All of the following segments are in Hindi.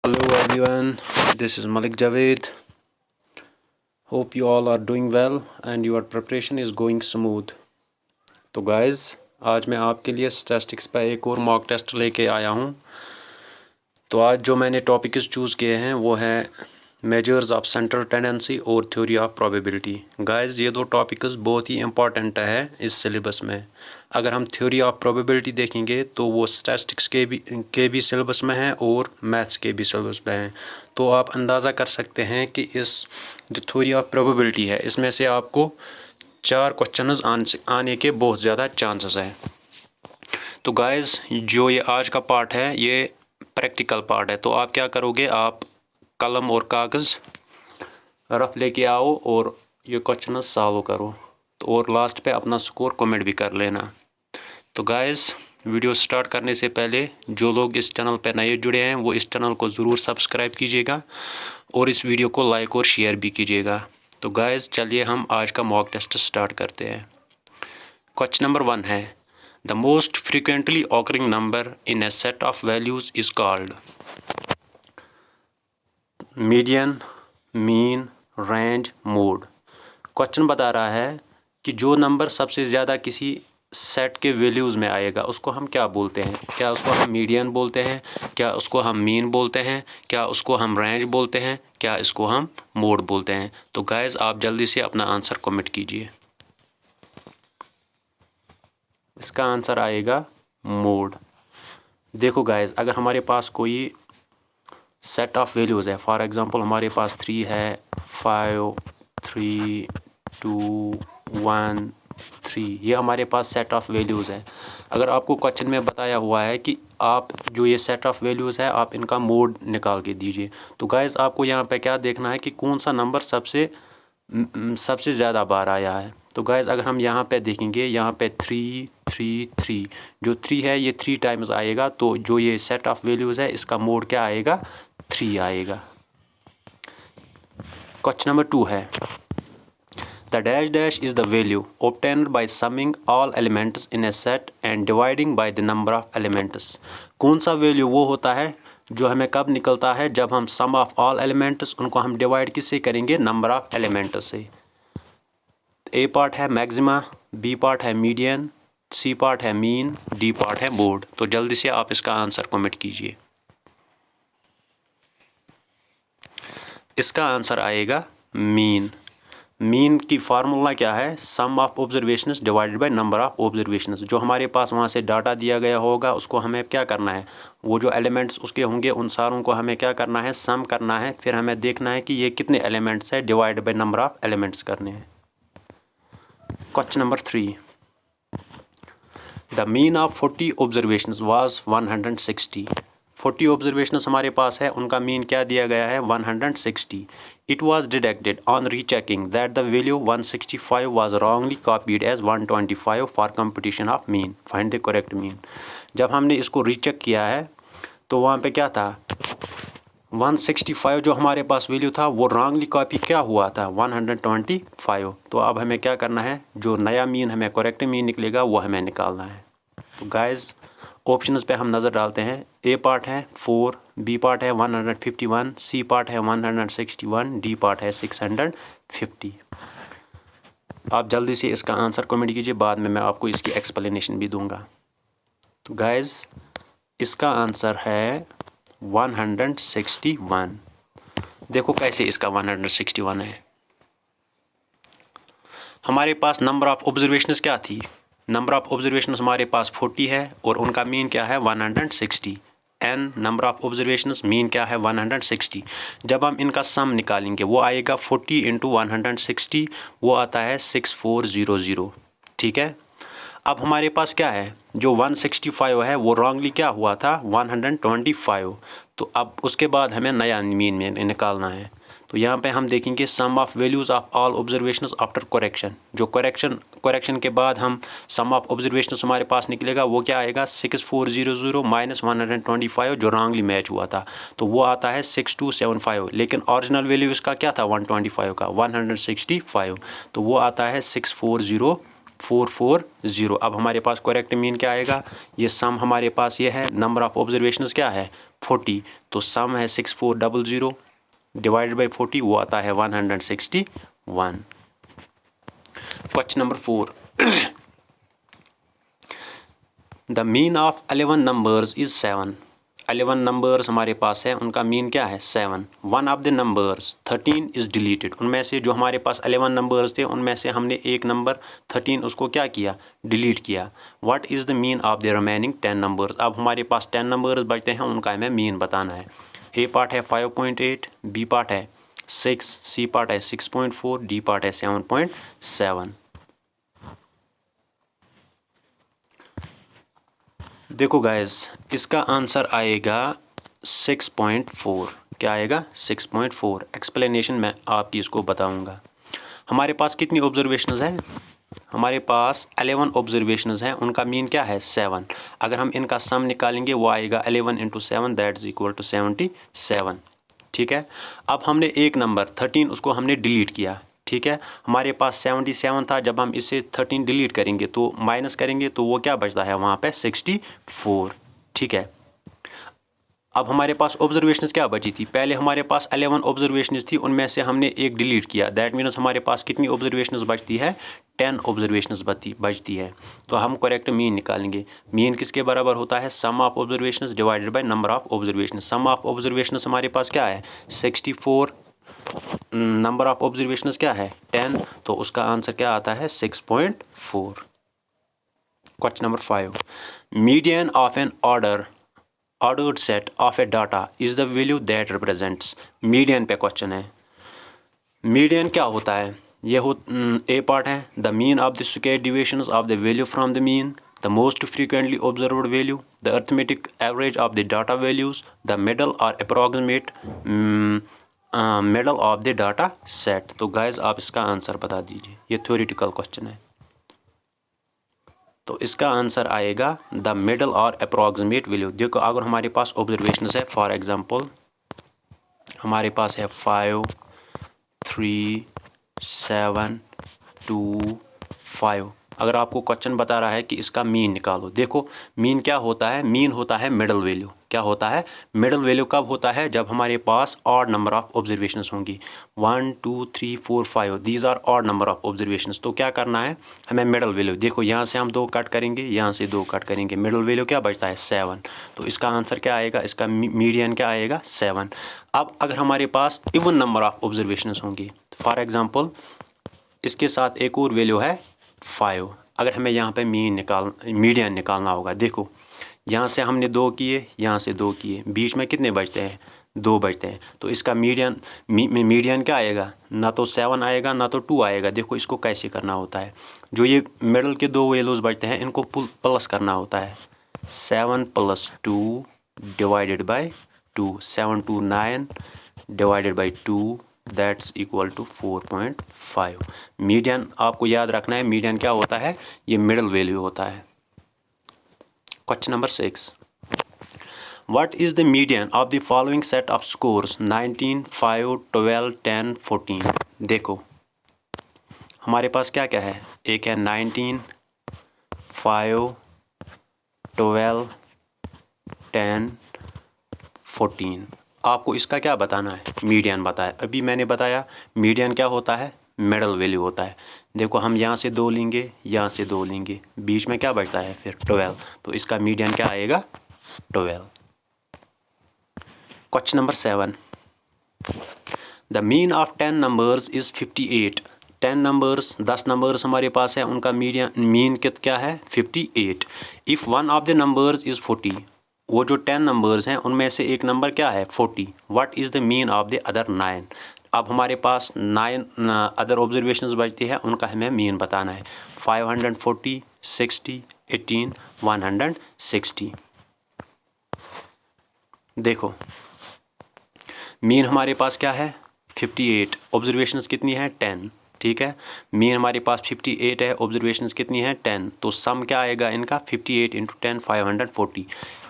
Hello everyone, this is Malik Javed. Hope you all are doing well and your preparation is going smooth. तो guys, आज मैं आपके लिए स्टैटिस्टिक्स पर एक और मॉक टेस्ट लेके आया हूँ। तो आज जो मैंने टॉपिक्स चूज़ किए हैं वो है मेजर्स ऑफ सेंट्रल टेंडेंसी और थ्योरी ऑफ प्रोबेबिलिटी। गाइस, ये दो टॉपिक्स बहुत ही इंपॉर्टेंट है इस सिलेबस में। अगर हम थ्योरी ऑफ प्रोबेबिलिटी देखेंगे तो वो स्टैटिस्टिक्स के भी सिलेबस में है और मैथ्स के भी सिलेबस में है। तो आप अंदाज़ा कर सकते हैं कि इस जो थ्योरी ऑफ प्रोबेबिलिटी है इसमें से आपको 4 क्वेश्चंस आने के बहुत ज़्यादा चांसेस हैं। तो गाइस, जो ये आज का पार्ट है ये प्रैक्टिकल पार्ट है। तो आप क्या करोगे, आप कलम और कागज़ रफ लेके आओ और ये क्वेश्चन सॉल्व करो। तो और लास्ट पे अपना स्कोर कमेंट भी कर लेना। तो गाइस, वीडियो स्टार्ट करने से पहले जो लोग इस चैनल पे नए जुड़े हैं वो इस चैनल को ज़रूर सब्सक्राइब कीजिएगा और इस वीडियो को लाइक और शेयर भी कीजिएगा। तो गाइस, चलिए हम आज का मॉक टेस्ट स्टार्ट करते हैं। क्वेश्चन नंबर 1 है, the most frequently occurring number in A set of values is called. Median, mean, range, mode. Question बता रहा है कि जो नंबर सबसे ज़्यादा किसी सेट के वैल्यूज़ में आएगा उसको हम क्या बोलते हैं। क्या उसको हम मीडियन बोलते हैं, क्या उसको हम मीन बोलते हैं, क्या उसको हम रेंज बोलते हैं, क्या इसको हम मोड बोलते हैं। तो गाइस, आप जल्दी से अपना आंसर कमेंट कीजिए। इसका आंसर आएगा मोड। देखो गाइस, अगर हमारे पास कोई सेट ऑफ वैल्यूज़ है, फॉर एग्जांपल हमारे पास 3 है, 5, 3, 2, 1, 3, ये हमारे पास सेट ऑफ वैल्यूज़ है। अगर आपको क्वेश्चन में बताया हुआ है कि आप जो ये सेट ऑफ वैल्यूज़ है आप इनका मोड निकाल के दीजिए। तो गाइस, आपको यहाँ पे क्या देखना है कि कौन सा नंबर सबसे ज़्यादा बार आया है। तो गाइस, अगर हम यहाँ पे देखेंगे, यहाँ पे 3, 3, 3, जो 3 है ये 3 टाइम्स आएगा। तो जो ये सेट ऑफ वैल्यूज़ है इसका मोड क्या आएगा, 3 आएगा। क्वेश्चन नंबर 2 है, the dash dash is the value obtained by summing all elements in a set and dividing by the number of elements। कौन सा वैल्यू वो होता है जो हमें कब निकलता है, जब हम सम ऑफ ऑल एलिमेंट्स उनको हम डिवाइड किससे करेंगे, नंबर ऑफ एलिमेंट्स से। ए पार्ट है मैक्सिमा, बी पार्ट है मीडियन, सी पार्ट है मीन, डी पार्ट है मोड। तो जल्दी से आप इसका आंसर कमेंट कीजिए। इसका आंसर आएगा मीन। मीन की फार्मूला क्या है, sum of observations divided by number of observations. जो हमारे पास वहाँ से डाटा दिया गया होगा उसको हमें क्या करना है, वो जो एलिमेंट्स उसके होंगे उन सारों को हमें क्या करना है, सम करना है। फिर हमें देखना है कि ये कितने एलिमेंट्स है, divide by number of elements करने हैं। Question number 3, the mean of 40 observations was 160। 40 observations हमारे पास है, उनका मीन क्या दिया गया है, 160। It was detected on rechecking that the value 165 was wrongly copied as 125 for competition of mean, find the correct mean. जब हमने इसको रीचेक किया है तो वहाँ पे क्या था, 165 जो हमारे पास वैल्यू था वो रॉन्गली कॉपी क्या हुआ था, 125। तो अब हमें क्या करना है, जो नया मीन हमें करेक्ट मीन निकलेगा वो हमें निकालना है। तो गाइस, ऑप्शंस पे हम नज़र डालते हैं। ए पार्ट है 4, बी पार्ट है 151, सी पार्ट है 161, डी पार्ट है 650। आप जल्दी से इसका आंसर कमेंट कीजिए, बाद में मैं आपको इसकी एक्सप्लेनेशन भी दूंगा। तो गाइस, इसका आंसर है 161। देखो कैसे इसका 161 है। हमारे पास नंबर ऑफ ऑब्जर्वेशंस क्या थी, नंबर ऑफ ऑब्जर्वेशंस हमारे पास 40 है और उनका मीन क्या है, 160। N number of observations, mean क्या है, 160। जब हम इनका सम निकालेंगे वो आएगा 40 × 160, वो आता है 6400। ठीक है। अब हमारे पास क्या है, जो 165 है वो रॉन्गली क्या हुआ था, 125। तो अब उसके बाद हमें नया मीन में निकालना है। तो यहाँ पे हम देखेंगे sum of values of all observations after correction. जो करेक्शन के बाद हम सम ऑफ ऑब्जर्वेशंस हमारे पास निकलेगा वो क्या आएगा, 6400 माइनस 125 जो रॉन्गली मैच हुआ था, तो वो आता है 6275। लेकिन ओरिजिनल वैल्यू इसका क्या था, 125 का, 165, तो वो आता है 640,440। अब हमारे पास करेक्ट मीन क्या आएगा, ये सम हमारे पास ये है, नंबर ऑफ ऑब्जर्वेशंस क्या है 40, तो सम है 6400 डिवाइडेड बाई 40, वो आता है 161। Question number 4, the mean of 11 numbers is 7। 11 numbers हमारे पास है, उनका मीन क्या है 7। One of the numbers 13 is deleted. उनमें से जो हमारे पास 11 नंबर्स थे उनमें से हमने एक नंबर 13 उसको क्या किया, डिलीट किया। What is the mean of the remaining 10 numbers. अब हमारे पास 10 नंबर्स बचते हैं, उनका हमें मीन बताना है। ए पार्ट है 5.8, बी पार्ट है 6, सी पार्ट है 6.4, डी पार्ट है 7.7। देखो गाइस, इसका आंसर आएगा 6.4। क्या आएगा 6.4। एक्सप्लेनेशन मैं आपकी इसको बताऊंगा। हमारे पास कितनी ऑब्जर्वेशंस हैं, हमारे पास 11 ऑब्जर्वेशंस हैं, उनका मीन क्या है 7। अगर हम इनका सम निकालेंगे वो आएगा 11 × 7 दैट इज इक्वल टू 77। ठीक है। अब हमने एक नंबर 13 उसको हमने डिलीट किया। ठीक है, हमारे पास 77 था, जब हम इसे 13 डिलीट करेंगे तो माइनस करेंगे तो वो क्या बचता है वहाँ पे 64। ठीक है। अब हमारे पास ऑब्जर्वेशंस क्या बची थी, पहले हमारे पास 11 ऑब्जर्वेशंस थी, उनमें से हमने एक डिलीट किया। दैट मीन्स हमारे पास कितनी ऑब्जर्वेशंस बचती है, 10 ऑब्जर्वेशंस बचती है। तो हम करेक्ट मीन निकालेंगे। मीन किसके बराबर होता है, sum of observations divided by number of observations. Sum of observations हमारे पास क्या है 64, नंबर ऑफ ऑब्जर्वेशंस क्या है 10, तो उसका आंसर क्या आता है 6.4। Question number 5, median of an ordered set of a data is the value that represents। Median पे क्वेश्चन है। मीडियन क्या होता है, ये ए पार्ट है the mean of the square deviations of the value from the mean, the most frequently observed value, the arithmetic average of the data values, the middle or approximate middle of the data set. तो गाइज आप इसका आंसर बता दीजिए, ये थ्योरेटिकल क्वेश्चन है। तो इसका आंसर आएगा the middle or approximate value. देखो अगर हमारे पास ऑब्जर्वेशंस है, फॉर एग्जांपल हमारे पास है 5, 3, 7, 2, 5। अगर आपको क्वेश्चन बता रहा है कि इसका मीन निकालो, देखो मीन क्या होता है, मीन होता है मिडल वैल्यू। क्या होता है, मिडल वैल्यू कब होता है, जब हमारे पास ऑड नंबर ऑफ ऑब्जर्वेशंस होंगी। 1, 2, 3, 4, 5 these are odd number of observations. तो क्या करना है हमें मिडल वैल्यू, देखो यहाँ से हम 2 कट करेंगे, यहाँ से 2 कट करेंगे, मिडल वैल्यू क्या बचता है 7। तो इसका आंसर क्या आएगा, इसका मीडियन क्या आएगा 7। अब अगर हमारे पास इवन नंबर ऑफ ऑब्जर्वेशंस होंगी, फॉर एग्जाम्पल इसके साथ एक और वैल्यू है 5, अगर हमें यहाँ पे मीडियन निकालना होगा, देखो यहाँ से हमने 2 किए, यहाँ से 2 किए, बीच में कितने बचते हैं 2 बचते हैं। तो इसका मीडियन क्या आएगा, ना तो 7 आएगा ना तो 2 आएगा। देखो इसको कैसे करना होता है, जो ये मिडल के 2 वैल्यूज बचते हैं इनको प्लस करना होता है। 7 + 2 divided by 2, 7 2 9 divided by 2 that's equal to 4.5। Median आपको याद रखना है, मीडियन क्या होता है, ये मिडल वैल्यू होता है। Question number 6, what is the median of the following set of scores 19, 5, 12, 10, 14। देखो हमारे पास क्या क्या है, एक है 19, 5, 12, 10, 14। आपको इसका क्या बताना है, मीडियन बताया। अभी मैंने बताया मीडियन क्या होता है, मिडल वैल्यू होता है। देखो हम यहाँ से 2 लेंगे, यहाँ से 2 लेंगे, बीच में क्या बचता है फिर 12। तो इसका मीडियन क्या आएगा 12। Question number 7, the mean of 10 numbers is 58। 10 numbers 10 numbers हमारे पास है, उनका मीन क्या है 58। If one of the numbers is 40, वो जो 10 नंबर्स हैं उनमें से एक नंबर क्या है 40। What is the mean of the other 9। अब हमारे पास 9 अदर ऑब्जर्वेशंस बचती है, उनका हमें मीन बताना है। 540, 60, 18, 160। देखो मीन हमारे पास क्या है 58, ऑब्जर्वेशंस कितनी है 10। ठीक है, मीन हमारे पास 58 है, ऑब्जर्वेशंस कितनी है 10। तो सम क्या आएगा इनका 58 × 10 540।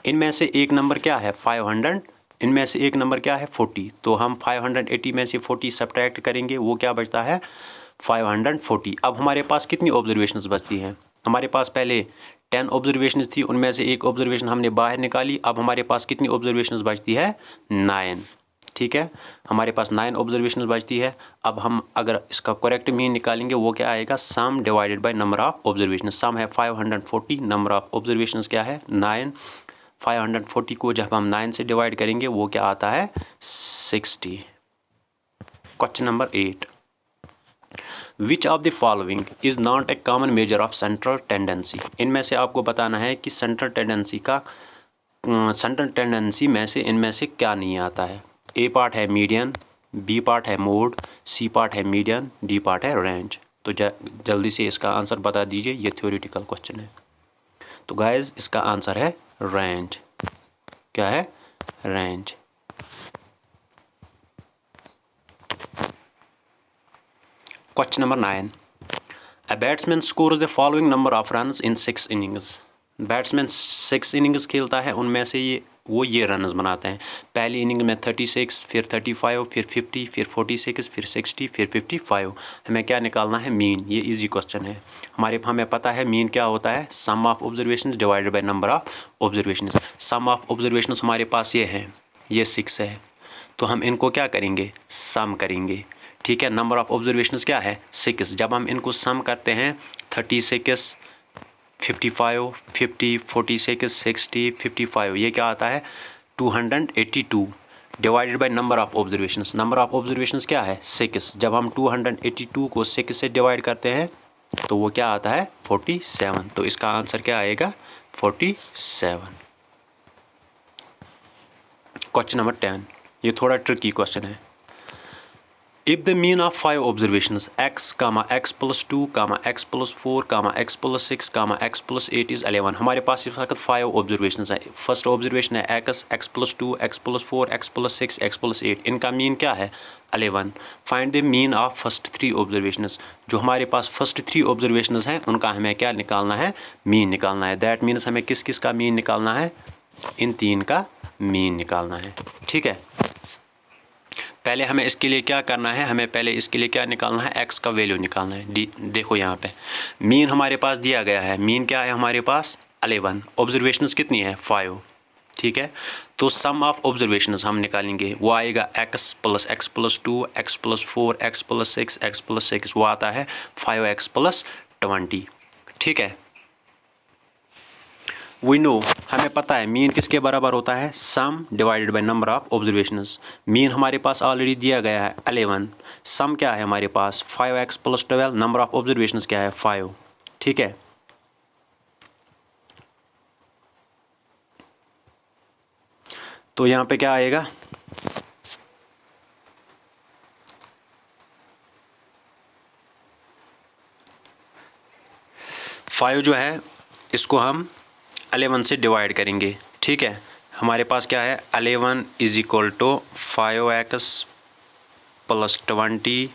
इनमें से एक नंबर क्या है 500, इनमें से एक नंबर क्या है 40। तो हम 580 में से 40 सब्ट्रैक्ट करेंगे, वो क्या बचता है 540। अब हमारे पास कितनी ऑब्जर्वेशंस बचती हैं, हमारे पास पहले 10 ऑब्जर्वेशंस थी, उनमें से एक ऑब्जर्वेशन हमने बाहर निकाली। अब हमारे पास कितनी ऑब्जर्वेशंस बचती है? 9। ठीक है, हमारे पास 9 ऑब्जर्वेशंस बचती है। अब हम अगर इसका करेक्ट मीन निकालेंगे वो क्या आएगा? Sum divided by number of observation. Sum है 540, नंबर ऑफ ऑब्जर्वेशंस क्या है? 9। 540 को जब हम 9 से डिवाइड करेंगे वो क्या आता है? 60। Question number 8, which of the following is not a common measure of central tendency. इनमें से आपको बताना है कि सेंट्रल टेंडेंसी में से इनमें से क्या नहीं आता है। ए पार्ट है मीडियन, बी पार्ट है मोड, सी पार्ट है मीडियन, डी पार्ट है रेंज। तो जल्दी से इसका आंसर बता दीजिए, ये थ्योरेटिकल क्वेश्चन है। तो गाइस इसका आंसर है रेंज। क्या है? Range. Question number 9, a batsman scores the following number of runs in 6 innings. Batsman 6 innings खेलता है, उनमें से ये रन्स बनाते हैं। पहली इनिंग में 36, फिर 35, फिर 50, फिर 46, फिर 60, फिर 55। हमें क्या निकालना है? मीन। ये इजी क्वेश्चन है। हमें पता है मीन क्या होता है? Sum of observations divided by number of observations. Sum of observations हमारे पास ये है, ये 6 है, तो हम इनको क्या करेंगे? सम करेंगे। ठीक है, नंबर ऑफ ऑब्जर्वेशंस क्या है? 6। जब हम इनको सम करते हैं 36, 55, 50, 46, 60, 55, ये क्या आता है? 282 divided by number of observations. Number of observations क्या है? 6। जब हम 282 को 6 से डिवाइड करते हैं तो वो क्या आता है? 47। तो इसका आंसर क्या आएगा? 47। क्वेश्चन नंबर 10, ये थोड़ा ट्रिकी क्वेश्चन है। If the mean of 5 observations x, x plus 2, x plus 4, x plus 6, x plus 8 is 11। हमारे पास इस वक्त 5 observations है। फर्स्ट ऑब्जर्वेशन है x, x plus 2, x plus 4, x plus 6, x plus 8। इनका मीन क्या है? 11। Find the mean of first 3 observations. जो हमारे पास फर्स्ट 3 ऑब्जर्वेशंस हैं उनका हमें क्या निकालना है? मीन निकालना है। दैट मीन्स हमें किस किस का मीन निकालना है? इन 3 का मीन निकालना है। ठीक है, पहले हमें इसके लिए क्या करना है? हमें पहले इसके लिए क्या निकालना है? x का वैल्यू निकालना है। देखो यहाँ पे मीन हमारे पास दिया गया है। मीन क्या है हमारे पास? 11। ऑब्जर्वेशंस कितनी है? 5। ठीक है, तो सम ऑफ ऑब्जर्वेशंस हम निकालेंगे, वो आएगा x plus x plus 2, x plus 4, x plus 6, x plus 6, वो आता है 5x प्लस 20। ठीक है, वी नो, हमें पता है मीन किसके बराबर होता है? सम divided by number of observations. Mean हमारे पास ऑलरेडी दिया गया है 11। सम क्या है हमारे पास? 5x plus 12। Number of observations क्या है? 5। ठीक है, तो यहाँ पे क्या आएगा? 5 जो है इसको हम 11 से डिवाइड करेंगे। ठीक है, हमारे पास क्या है? 11 is equal to 5x plus 20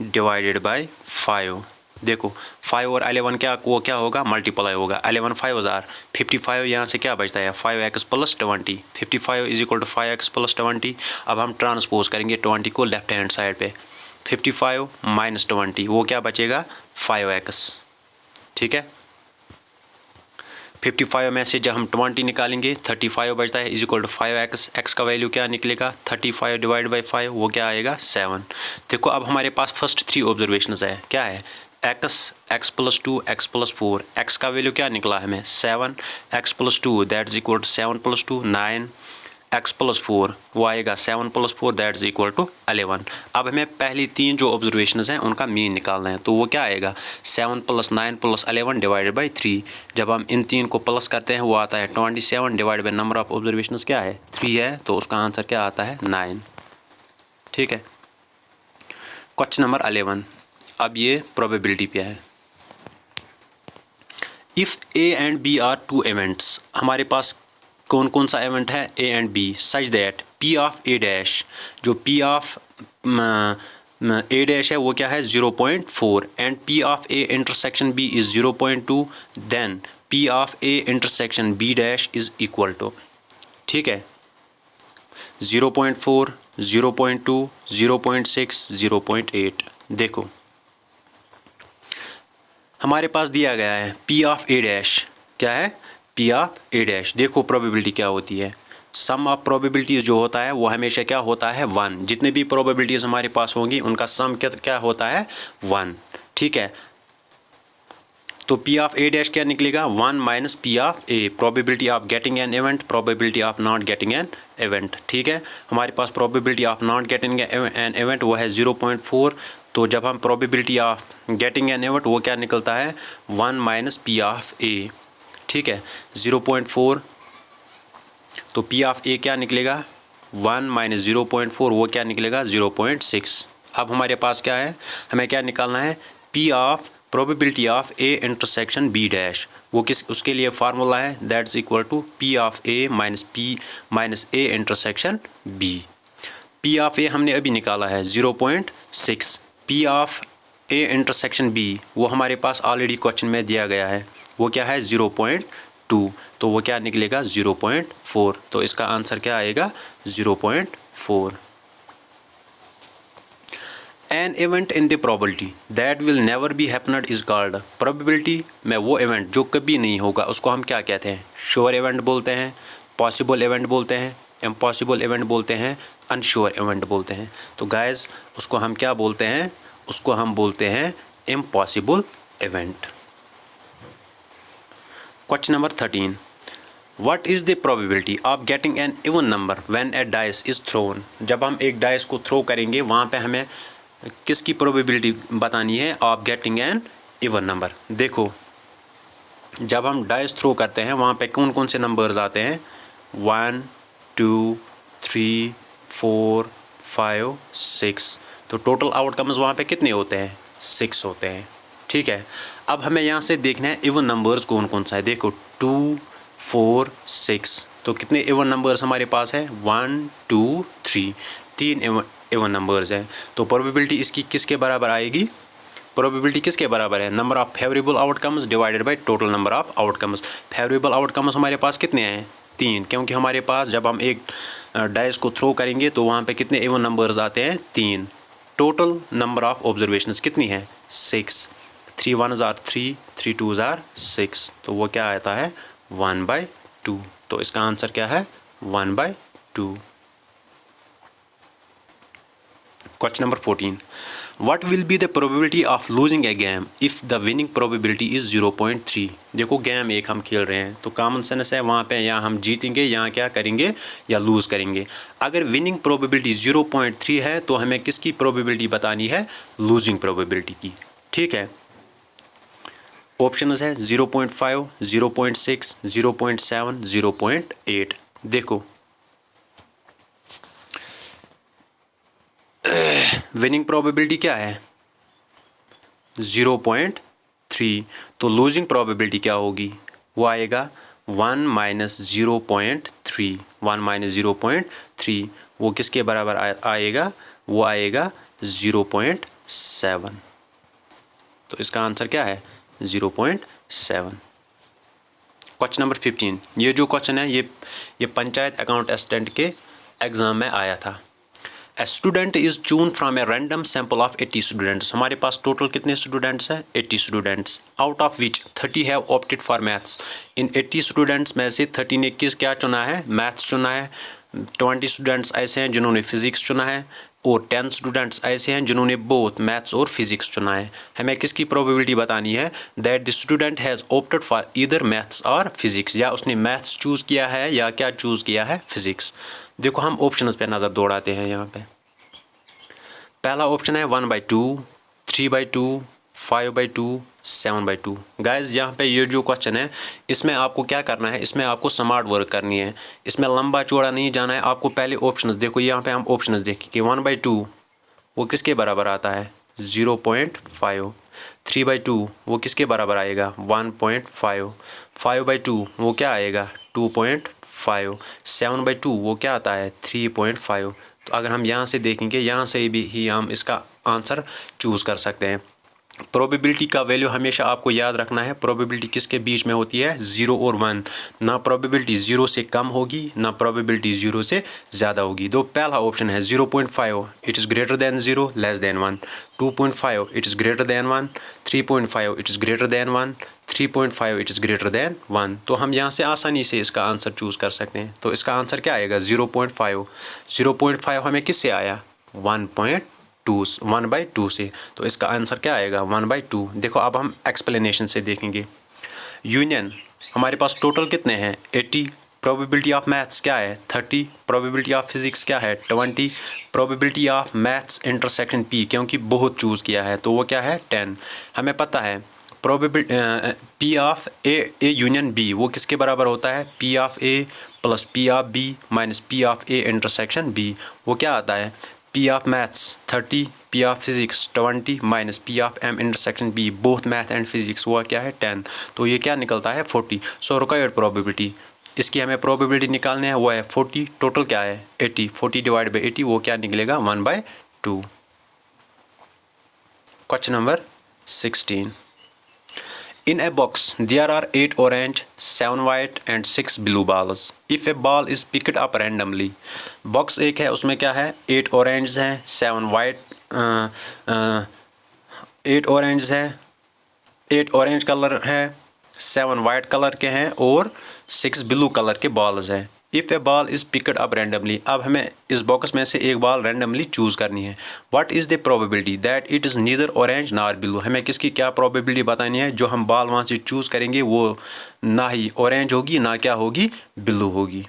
divided by 5। देखो 5 और 11 क्या होगा? मल्टीप्लाई होगा। 11 5 जार 55, यहाँ से क्या बचता है? 5x plus 20। 55 is equal to 5x plus 20। अब हम ट्रांसपोज करेंगे 20 को लेफ्ट हैंड साइड पे। 55 माइनस 20, वो क्या बचेगा? 5x। ठीक है, 55 में से जब हम 20 निकालेंगे 35 बचता है, is equal to 5x। x का वैल्यू क्या निकलेगा? 35 डिवाइड बाई 5, वो क्या आएगा? 7। देखो अब हमारे पास फर्स्ट 3 ऑब्जर्वेशंस है। क्या है? x plus 2, x plus 4। x का वैल्यू क्या निकला हमें? 7। x plus 2 that is equal to 7 plus 2 9। x plus 4 वो आएगा 7 plus 4 that is equal to 11। अब हमें पहली 3 जो ऑब्जर्वेशंस हैं उनका मीन निकालना है, तो वो क्या आएगा? 7 प्लस 9 प्लस 11 डिवाइडेड बाई 3। जब हम इन 3 को प्लस करते हैं वो आता है 27 divide by number of observations क्या है? 3 है, तो उसका आंसर क्या आता है? 9। ठीक है, क्वेश्चन नंबर 11, अब ये प्रोबेबिलिटी पे है। If A and B are 2 events, हमारे पास कौन कौन सा इवेंट है? A and B, such that P of A dash, जो पी ऑफ ए डैश है वो क्या है? 0.4 and P of A intersection B is 0.2, then P of A intersection B dash is equal to. ठीक है, 0.4, 0.2, 0.6, 0.8। देखो हमारे पास दिया गया है पी ऑफ ए डैश, क्या है, पी ऑफ ए डैश। देखो प्रोबेबिलिटी क्या होती है, सम ऑफ प्रोबेबिलिटीज़ जो होता है वो हमेशा क्या होता है, 1। जितने भी प्रोबेबिलिटीज़ हमारे पास होंगी उनका सम क्या होता है, 1। ठीक है, तो पी ऑफ ए डैश क्या निकलेगा, 1 minus P of A, probability of getting an event, probability of not getting an event. ठीक है, हमारे पास probability of not getting an event वो है 0.4। तो जब हम probability of getting an event वो क्या निकलता है, 1 माइनस पी ऑफ ए। ठीक है, 0.4, तो पी ऑफ ए क्या निकलेगा, 1 माइनस 0.4 वो क्या निकलेगा, 0.6। अब हमारे पास क्या है, हमें क्या निकालना है, P of probability of A intersection B dash. वो किस, उसके लिए फार्मूला है, that's equal to P of A minus A intersection B. P of A हमने अभी निकाला है 0.6, P of A intersection B वो हमारे पास ऑलरेडी क्वेश्चन में दिया गया है, वो क्या है 0.2, तो वो क्या निकलेगा 0.4। तो इसका आंसर क्या आएगा, 0.4। An event in the probability that will never be happened is called. Probability में वो इवेंट जो कभी नहीं होगा उसको हम क्या कहते हैं, श्योर इवेंट बोलते हैं, पॉसिबल इवेंट बोलते हैं, इम्पॉसिबल इवेंट बोलते हैं, अनश्योर इवेंट बोलते हैं। तो गाइस उसको हम क्या बोलते हैं, उसको हम बोलते हैं impossible event. Question number 13, What is the probability of getting an even number when a dice is thrown? जब हम एक डाइस को थ्रो करेंगे वहाँ पे हमें किसकी प्रोबेबिलिटी बतानी है, of getting N even number. देखो जब हम डाइस थ्रो करते हैं वहाँ पे कौन कौन से नंबर्स आते हैं, 1 2 3 4 5 6। तो टोटल आउटकम्स वहाँ पे कितने होते हैं, 6 होते हैं। ठीक है, अब हमें यहाँ से देखना है इवन नंबर्स कौन कौन सा है। देखो 2 4 6, तो कितने इवन नंबर्स हमारे पास है, 1 2 3, 3 इवन नंबर्स हैं। तो प्रोबेबिलिटी इसकी किसके बराबर आएगी, प्रोबेबिलिटी किसके बराबर है, number of favourable outcomes divided by total number of outcomes. Favourable outcomes हमारे पास कितने हैं, 3, क्योंकि हमारे पास जब हम एक डाइस को थ्रो करेंगे तो वहाँ पे कितने इवन नंबर्स आते हैं, 3। टोटल नंबर ऑफ ऑब्जर्वेशंस कितनी है, 6। 3 1s are 3, 3 2s are 6, तो वो क्या आता है, 1/2। तो इसका आंसर क्या है, 1/2। Question number 14. What will be the probability of losing a game if the winning probability is 0.3? देखो गेम एक हम खेल रहे हैं तो कॉमन सेंस है वहाँ पे, या हम जीतेंगे या क्या करेंगे, या लूज़ करेंगे। अगर विनिंग प्रोबेबिलिटी 0.3 है तो हमें किसकी प्रोबेबिलिटी बतानी है, लूजिंग प्रोबेबिलिटी की। ठीक है, ऑप्शंस है 0.5, 0.6, 0.7, 0.8। देखो विनिंग प्रोबेबिलिटी क्या है, 0.3, तो लूजिंग प्रोबेबिलिटी क्या होगी, वो आएगा 1 माइनस 0.3, 1 माइनस 0.3 वो किसके बराबर आएगा, वो आएगा 0.7। तो इसका आंसर क्या है, 0.7। क्वेश्चन नंबर 15, ये जो क्वेश्चन है ये पंचायत अकाउंट असिस्टेंट के एग्ज़ाम में आया था। A student is chosen from a random sample of 80 students. हमारे पास टोटल कितने स्टूडेंट्स हैं, 80 students, out of which 30 have opted for maths. In 80 students में से 30 ने क्या चुना है, मैथ्स चुना है। 20 स्टूडेंट्स ऐसे हैं जिन्होंने फिजिक्स चुना है, और 10 स्टूडेंट्स ऐसे हैं जिन्होंने बोथ मैथ्स और फिजिक्स चुना है। हमें किसकी प्रोबेबिलिटी बतानी है, that the student has opted for either maths और फिजिक्स, या उसने मैथ्स चूज़ किया है या क्या चूज़ किया है, फिजिक्स। देखो हम ऑप्शंस पे नज़र दौड़ाते हैं यहाँ पे। पहला ऑप्शन है 1/2, 3/2, 5/2, 7/2। गाइस यहाँ पे ये जो क्वेश्चन है इसमें आपको क्या करना है, इसमें आपको स्मार्ट वर्क करनी है, इसमें लंबा चौड़ा नहीं जाना है। आपको पहले ऑप्शंस देखो, यहाँ पे हम ऑप्शंस देखेंगे। 1/2 वो किसके बराबर आता है, 0.5। 3/2 वो किसके बराबर आएगा, 1.5। 5/2 वो क्या आएगा, 2.5। 7/2 वो क्या आता है, 3.5। तो अगर हम यहाँ से देखेंगे, यहाँ से भी ही हम इसका आंसर चूज़ कर सकते हैं। प्रोबेबिलिटी का वैल्यू हमेशा आपको याद रखना है, प्रोबेबिलिटी किसके बीच में होती है, 0 और 1। ना प्रोबेबिलिटी 0 से कम होगी, ना प्रोबेबिलिटी 0 से ज़्यादा होगी। तो पहला ऑप्शन है 0.5 it is greater than 0 less than 1, 2.5 it is greater than 1, 3.5 it is greater than 1, 3.5 it is greater than 1। तो हम यहाँ से आसानी से इसका आंसर चूज़ कर सकते हैं। तो इसका आंसर क्या आएगा, 0.5। 0.5 हमें किससे आया, 1/2 से। तो इसका आंसर क्या आएगा, 1/2। देखो अब हम एक्सप्लेनेशन से देखेंगे। यूनियन, हमारे पास टोटल कितने हैं, 80। प्रोबेबिलिटी ऑफ मैथ्स क्या है, 30। प्रोबेबिलिटी ऑफ फिजिक्स क्या है, 20। Probability of maths intersection P, क्योंकि बहुत चूज़ किया है तो वो क्या है, 10। हमें पता है probability P of A union B वो किसके बराबर होता है, P of A plus P of B minus P of A intersection B. वो क्या आता है, P of maths 30, P of physics 20 minus P of M intersection B, both math and physics, वो क्या है 10। तो ये क्या निकलता है 40। सो रिक्वायर्ड प्रोबेबिलिटी, इसकी हमें प्रोबेबिलिटी निकालने है, वो है 40। टोटल क्या है 80, 40 डिवाइड बाई 80 वो क्या निकलेगा 1/2। Question number 16। In a box, there are 8 orange, 7 white and 6 blue balls. If a ball is picked up randomly, box एक है, उसमें क्या है, 8 orange हैं, 7 white, 8 orange है, 8 orange कलर है, 7 वाइट कलर के हैं और 6 ब्लू कलर के बॉल्स हैं। If A ball is picked up randomly, अब हमें इस बॉक्स में से एक बॉल रैंडमली चूज़ करनी है। What is the probability that it is neither orange nor blue, हमें किसकी क्या प्रोबेबिलिटी बतानी है, जो हम बॉल वहाँ से चूज़ करेंगे वो ना ही ऑरेंज होगी ना क्या होगी, ब्लू होगी।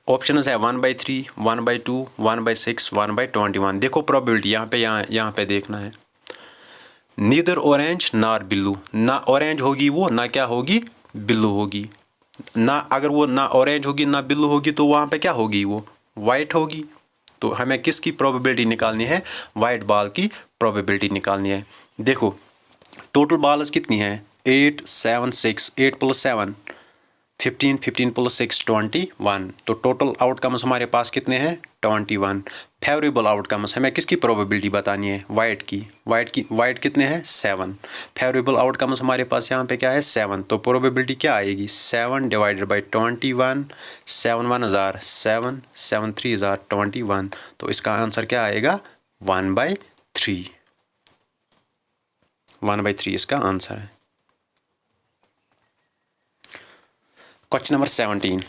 ऑप्शन है 1/3, 1/2, 1/6, 1/21। देखो प्रोबेबिलिटी यहाँ पे देखना है, नीदर ऑरेंज नॉर ब्लू, ना ऑरेंज होगी वो ना क्या होगी, ब्लू होगी। ना अगर वो ना ऑरेंज होगी ना ब्लू होगी तो वहाँ पे क्या होगी, वो वाइट होगी। तो हमें किसकी प्रोबेबिलिटी निकालनी है, वाइट बॉल की प्रोबेबिलिटी निकालनी है। देखो टोटल बॉल्स कितनी हैं, 8 7 6, 8 + 7 15, 15 + 6 21। तो टोटल आउटकम्स हमारे पास कितने हैं, 21। फेवरेबल आउटकम्स हमें किसकी प्रोबेबिलिटी बतानी है, वाइट कितने हैं, 7। फेवरेबल आउटकम्स हमारे पास यहाँ पे क्या है, 7। तो प्रोबेबिलिटी क्या आएगी, 7 डिवाइडेड बाई 21, 7 1 = 7, 7 3 = 21। तो इसका आंसर क्या आएगा, 1/3। 1/3 इसका आंसर है। Question number 17.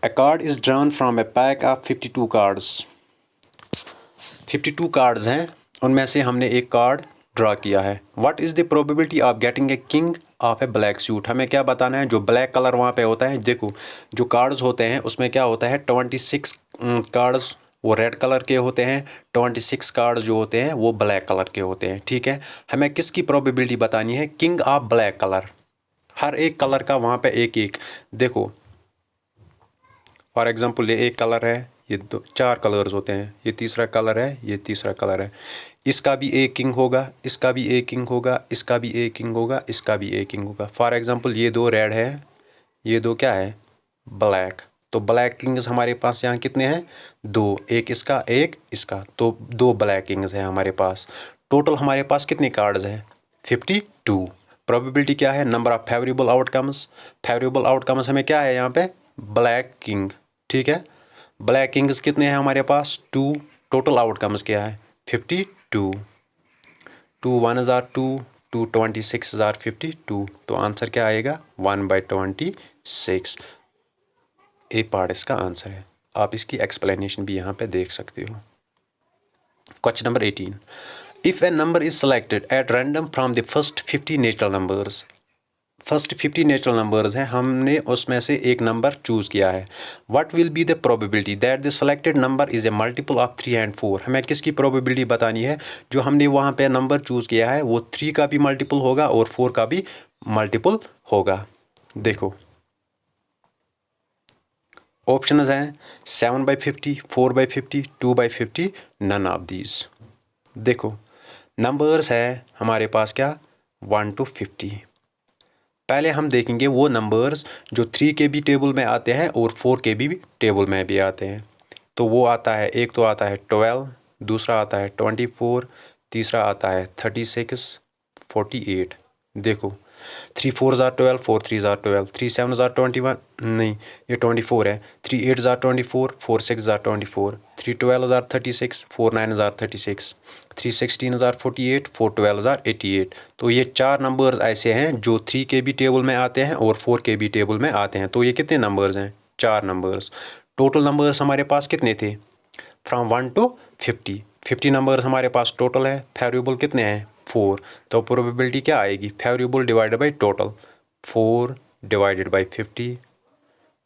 A card is drawn from a pack of 52 cards. 52 cards हैं, उनमें से हमने एक कार्ड ड्रा किया है। What is the probability of getting a king of a black suit? हमें क्या बताना है, जो ब्लैक कलर वहाँ पे होता है। देखो जो कार्ड्स होते हैं उसमें क्या होता है, 26 कार्ड्स वो रेड कलर के होते हैं, 26 कार्ड्स जो होते हैं वो ब्लैक कलर के होते हैं। ठीक है, हमें किसकी प्रोबेबिलिटी बतानी है, किंग ऑफ ब्लैक कलर। हर एक कलर का वहाँ पे एक एक, देखो फॉर एग्जांपल ये एक कलर है, ये 4 कलर्स होते हैं, ये तीसरा कलर है, ये तीसरा कलर है, इसका भी एक किंग होगा, इसका भी एक किंग होगा, इसका भी एक किंग होगा, इसका भी एक किंग होगा। फॉर एग्जांपल ये 2 रेड है, ये 2 क्या है, ब्लैक। तो ब्लैक किंग्स हमारे पास यहाँ कितने हैं, 2, एक इसका एक इसका, तो 2 ब्लैक किंग्स हैं हमारे पास। टोटल हमारे पास कितने कार्ड्स हैं, 52। प्रोबेबिलिटी क्या है, number of favourable outcomes. Favourable outcomes हमें क्या है यहाँ पे, ब्लैक किंग। ठीक है, ब्लैक किंग्स कितने हैं हमारे पास, 2। टोटल आउटकम्स क्या है, 52। 2 1 = 2, 2 26 = 52। तो आंसर क्या आएगा, 1/26। ए पार्ट इसका आंसर है। आप इसकी एक्सप्लेनेशन भी यहाँ पे देख सकते हो। Question number 18. If a number is selected at random from the first 50 natural numbers, first 50 natural numbers हैं, हमने उसमें से एक नंबर चूज़ किया है। What will be the probability that the selected number is a multiple of 3 and 4, हमें किसकी प्रोबेबिलिटी बतानी है, जो हमने वहाँ पे नंबर चूज़ किया है वो 3 का भी मल्टीपल होगा और 4 का भी मल्टीपल होगा। देखो ऑप्शन हैं 7/50, 4/50, 2/50, नन ऑफ दीज। देखो नंबर्स है हमारे पास क्या, 1 to 50। पहले हम देखेंगे वो नंबर्स जो 3 के भी टेबल में आते हैं और 4 के भी टेबल में भी आते हैं। तो वो आता है, एक तो आता है 12, दूसरा आता है 24, तीसरा आता है 36, 48। देखो 3 4 ज़ार 12, 4 3 ज़ार 12, 3 7 ज़ार 21, नहीं ये 24 है। 3 8 ज़ार 24, 4 6 ज़ार 24, 3 12 ज़ार 36, 4 9 ज़ार 36, 3 16 ज़ार 48, 4 12 ज़ार 88। तो ये 4 नंबर्स ऐसे हैं जो 3 के भी टेबल में आते हैं और 4 के भी टेबल में आते हैं। तो ये कितने नंबर्स हैं? 4 नंबर्स। टोटल नंबर्स हमारे पास कितने थे? From 1 to 50। 50 नंबर्स हमारे पास टोटल है। फेवरेबल कितने हैं? 4। तो प्रोबेबिलिटी क्या आएगी? Favourable divided by total. 4 divided by 50।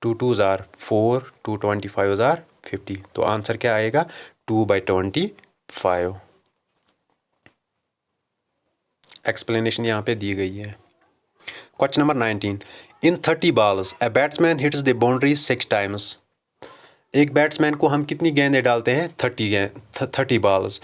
2 2 ज़ार 4, 2 25 ज़ार 50। तो आंसर क्या आएगा? 2/25। एक्सप्लेनेशन यहाँ पे दी गई है। Question number 19। In 30 balls a batsman hits the boundary 6 times। एक बैट्समैन को हम कितनी गेंदें डालते हैं? 30 balls।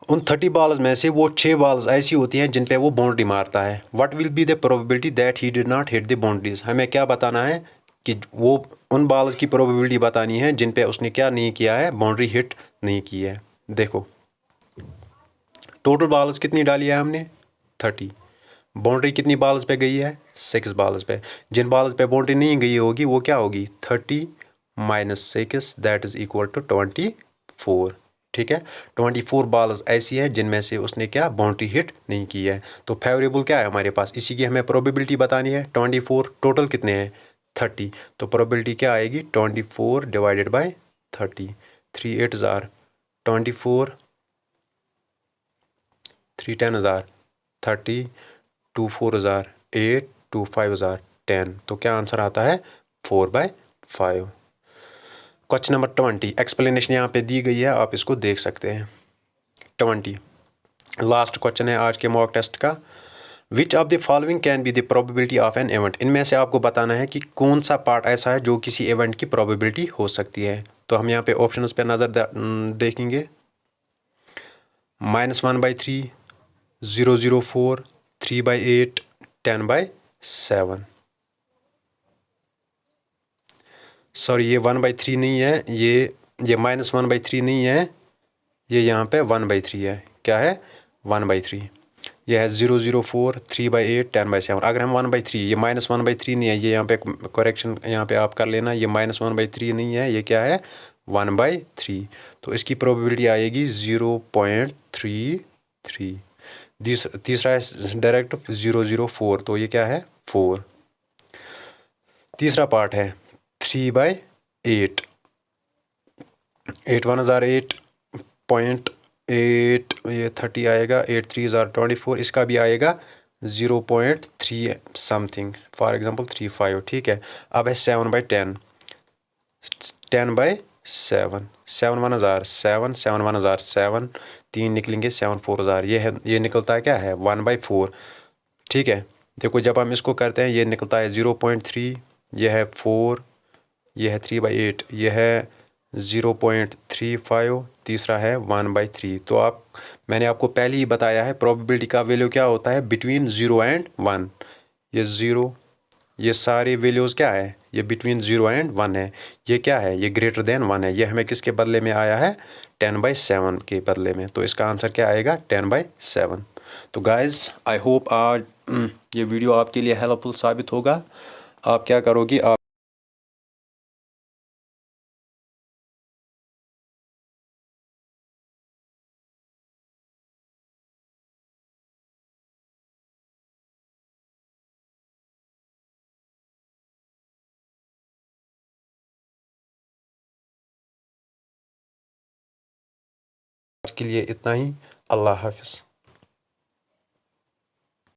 उन 30 balls में से वो 6 balls ऐसी होती हैं जिन पे वो बाउंड्री मारता है। What will be the probability that he did not hit the boundaries. हमें क्या बताना है कि वो उन balls की प्रोबेबिलिटी बतानी है जिन पे उसने क्या नहीं किया है? बाउंड्री हिट नहीं की है। देखो टोटल balls कितनी डाली है हमने? 30। बाउंड्री कितनी balls पे गई है? 6 balls पे। जिन balls पे बाउंड्री नहीं गई होगी वो क्या होगी? 30 - 6 दैट इज इक्वल टू 24। ठीक है, 24 balls ऐसी हैं जिनमें से उसने क्या? बाउंड्री हिट नहीं की है। तो फेवरेबल क्या है हमारे पास? इसी की हमें प्रोबेबिलिटी बतानी है। 24 टोटल कितने हैं? 30। तो प्रोबेबिलिटी क्या आएगी? 24 डिवाइडेड बाई 30। 3 8 ज़ार 24, 3 10 ज़ार 30, 2 4 ज़ार 8, 2 5 ज़ार 10। तो क्या आंसर आता है? 4/5। Question number 20। एक्सप्लेनेशन यहाँ पे दी गई है, आप इसको देख सकते हैं। 20 लास्ट क्वेश्चन है आज के मॉक टेस्ट का। Which of the following can be the probability of an event. इनमें से आपको बताना है कि कौन सा पार्ट ऐसा है जो किसी इवेंट की प्रोबेबिलिटी हो सकती है। तो हम यहाँ पे ऑप्शंस पे नज़र देखेंगे। -1/3, 0/04, 3/8, 10/7। सॉरी ये 1/3 नहीं है, ये -1/3 नहीं है, ये यहाँ पे 1/3 है। क्या है? 1/3। यह है 0/04, 3/8, 10/7। अगर हम 1/3, ये -1/3 नहीं है, ये यहाँ पे करेक्शन यहाँ पे आप कर लेना, ये -1/3 नहीं है, ये क्या है? 1/3। तो इसकी प्रोबेबिलिटी आएगी 0.33। तीसरा है डायरेक्ट 0/04, तो ये क्या है? 4। तीसरा पार्ट है 3/8। 8 1 ज़ार 8.8, ये 30 आएगा। 8 3 ज़ार 24, इसका भी आएगा 0.3 समथिंग, फॉर एग्जांपल 35। ठीक है, अब है 7/10, 10/7, 7 1 ज़ार 7, 7 1 ज़ार 7, 3 निकलेंगे, 7 4 ज़ार, ये है, ये निकलता है क्या है? 1/4। ठीक है, देखो जब हम इसको करते हैं ये निकलता है 0.3, यह है 4, यह है 3/8, यह है 0.35, तीसरा है 1/3। तो मैंने आपको पहले ही बताया है प्रोबेबिलिटी का वैल्यू क्या होता है? Between 0 and 1। ये 0, ये सारे वैल्यूज़ क्या है? ये बिटवीन 0 एंड 1 है। ये क्या है? ये ग्रेटर देन 1 है। ये हमें किसके बदले में आया है? 10/7 के बदले में। तो इसका आंसर क्या आएगा? 10/7। तो गाइज़ आई होप आज ये वीडियो आपके लिए हेल्पफुल साबित होगा। आप क्या करोगी? आप आज के लिए इतना ही। अल्लाह हाफ़िज़।